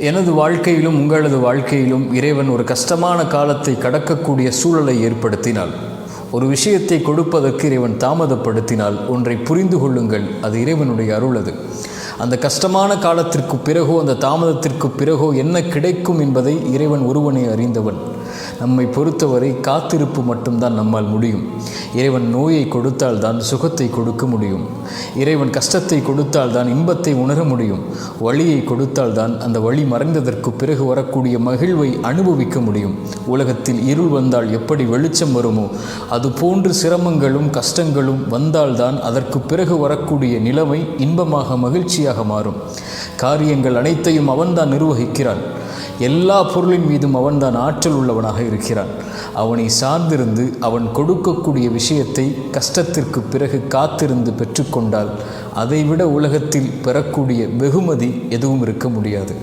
எனது வாழ்க்கையிலும் உங்களது வாழ்க்கையிலும் இறைவன் ஒரு கஷ்டமான காலத்தை கடக்கக்கூடிய சூழலை ஏற்படுத்தினால், ஒரு விஷயத்தை கொடுப்பதற்கு இறைவன் தாமதப்படுத்தினால் ஒன்றை புரிந்து கொள்ளுங்கள், அது இறைவனுடைய அருள். அது அந்த கஷ்டமான காலத்திற்கு பிறகோ அந்த தாமதத்திற்கு பிறகோ என்ன கிடைக்கும் என்பதை இறைவன் ஒருவனே அறிந்தவன். நம்மை பொறுத்தவரை காத்திருப்பு மட்டும்தான் நம்மால் முடியும். இறைவன் நோயை கொடுத்தால் தான் சுகத்தை கொடுக்க முடியும். இறைவன் கஷ்டத்தை கொடுத்தால் தான் இன்பத்தை உணர முடியும். வழியை கொடுத்தால் தான் அந்த வழி மறைந்ததற்கு பிறகு வரக்கூடிய மகிழ்வை அனுபவிக்க முடியும். உலகத்தில் இருள் வந்தால் எப்படி வெளிச்சம் வருமோ அதுபோன்று சிரமங்களும் கஷ்டங்களும் வந்தால்தான் அதற்கு பிறகு வரக்கூடிய நிலைமை இன்பமாக மகிழ்ச்சியாக மாறும். காரியங்கள் அனைத்தையும் அவன்தான் நிர்வகிக்கிறான். எல்லா பொருளின் மீதும் அவன்தான் ஆற்றல் உள்ளவனாக இருக்கிறான். அவனை சார்ந்திருந்து அவன் கொடுக்கக்கூடிய விஷயத்தை கஷ்டத்திற்கு பிறகு காத்திருந்து பெற்றுக்கொண்டால் அதைவிட உலகத்தில் பெறக்கூடிய வெகுமதி எதுவும் இருக்க முடியாது.